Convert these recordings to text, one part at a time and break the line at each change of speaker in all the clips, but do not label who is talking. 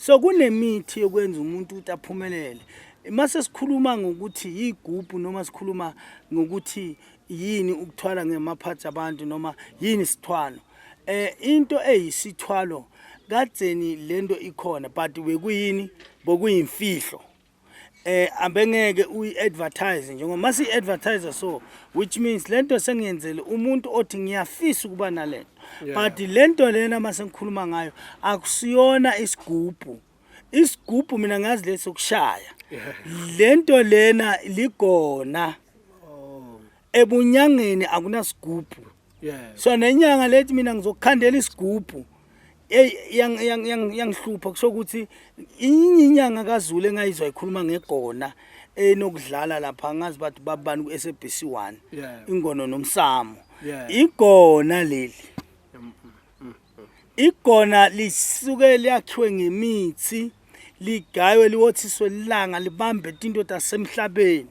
So kunemithi yokwenza umuntu ukuthi aphumelele. Mase sikhuluma ngokuthi igubhu noma sikhuluma ngokuthi yini ukuthwala ngemaphathi abantu noma yini isithwalo. Into eyisithwalo kadzeni lento ikhona but bekuyini bokuyimfihlo. Abengeke uyi-advertise njengoba masi advertiser so which means lento sengiyenzele umuntu othi ngiyafisa ukuba nalento but lento lena mase ngikhuluma ngayo akusiyona isigubhu mina ngazi lesokushaya lento lena ligona ebunyangeni akunasigubhu so nenyanga lethi mina ngizokukhandela isigubhu yangihlupha kusho ukuthi inyanga kaZulu engayizwa ikhuluma ngegona enokudlala lapha ngazi bathi babani ku-SABC 1 ingono nomsamo igona leli igona lisuke liyakhiwe ngemithi ligaywe liwothiswe ilanga libambe into tasemhlabeni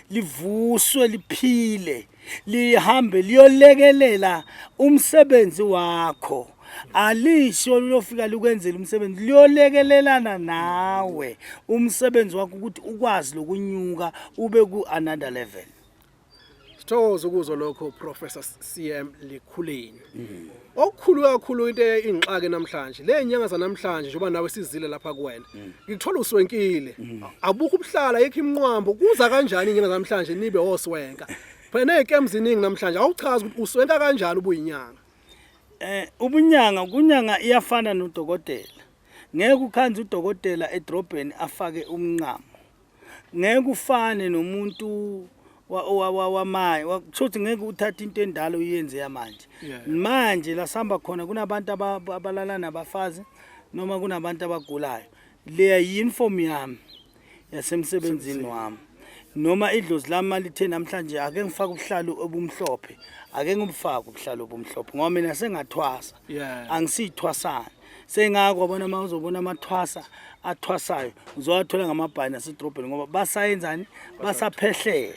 livuswe liphile lihambe liyolekelela umsebenzi wakho alisho lofika likwenzela umsebenzi liyolekelelana nawe umsebenzi wakho ukuthi ukwazi lokunyuka ube ku another level.
Sithokoza ukuzwa lokho Professor CM Likhuleni. Okukhulu kakhulu into ingxaki namhlanje le nyanga zanamhlanje njengoba nawe sizile lapha kuwena ngikuthola uswenkile abukho ubuhlala yekho imnqwambo kuza kanjani inyanga namhlanje nibe oswenka phela nekem ziningi namhlanje awuchaza ukuthi uswenka kanjani ubuyinyanga.
Kunyanga iyafana nodokotela. Ngeke ukhanze udokotela edrobheni afake umncamo. Ngeke ufane nomuntu wamayi wakuthi ngeke uthathe into endala uyenze yamanje. Manje la samba khona kunabantu abalala nabafazi noma kunabantu abagulayo. Le uniform yami yasemsebenzini wami. Noma idlozi lami lithe namhlanje ake ngifake ubuhlalo obumhlophe ake ngibufake ubuhlalo obumhlophe ngoba mina sengathwasa angisithwasana sengakwabona mawuzobona amathwasa athwasayo uzowathola ngamabhani asedrobheni ngoba basayenzani basaphehlelwa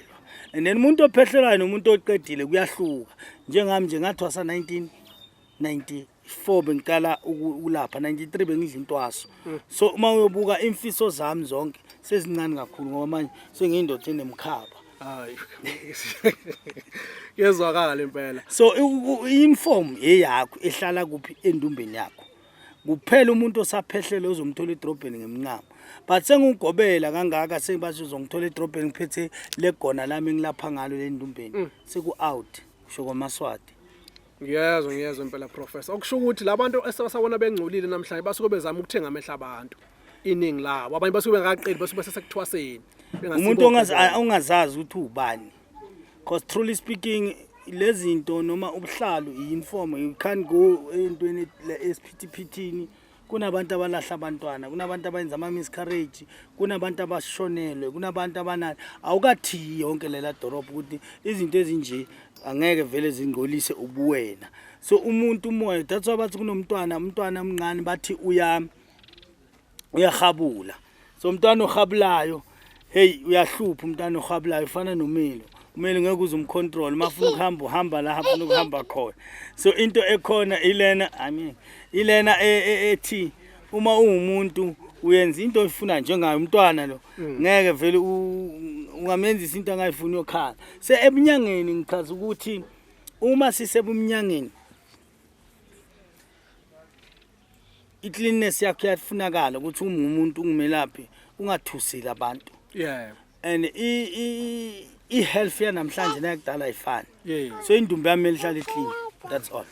and then umuntu ophehlelayo nomuntu oqedile kuyahluka njengami nje ngathwasa 1994 bengikala ukulapha 93 bengidla intwaso so uma uyobuka imfiso zami zonke sezincane kakhulu ngoba manje sengiyindoda enemkhaba
hayi yezwakala impela
so uniform eyakho ehlala kuphi endumbeni yakho kuphela umuntu osaphehlele uzomthola edrobheni ngemncamo but sengugobela kangaka sengibathi uzongithola edrobheni ngiphethe legona lami ngilapha ngalo lendumbeni seku out sho kwaMaswati.
Ngiyezwa impela Professor okusho ukuthi labantu esabasabona bengcolile namhlanje basuke bezama ukuthenga amehla abantu iningi labo abanye basuke bengaqedi basuke besesekuthwaseni
umuntu ongazazi ukuthi ubani because truly speaking lezinto noma ubuhlalo iuniform you can't go entweni esiphithini kunabantu abalahla abantwana kunabantu abenza ama miscarriage kunabantu abashonelwe kunabantu abanani awukathi yonke lela dorobho ukuthi izinto ezinje angeke vele zingcolise ubuwena so umuntu umoya that's why bathi kunomntwana umntwana omncane bathi uyakhabula so umntwana ohabulayo hey uyahlupha umntwana ohabulayo ufana nomilo kumele ngeke uze umcontrol mafuna uhamba la hafuna ukuhamba khona so into ekhona ilena ethi uma umuntu uyenza into oyifuna njengayo umntwana lo ngeke vele ungamenza into angayifuni yokhala se ebunyangeni ngichaza ukuthi uma sisebumnyangeni icleanness yakho yafunakala ukuthi umuntu ungumelaphi ungathusile abantu and i health yanamhlanje nakudala ayifani so indumbe yami elihlala clean that's all.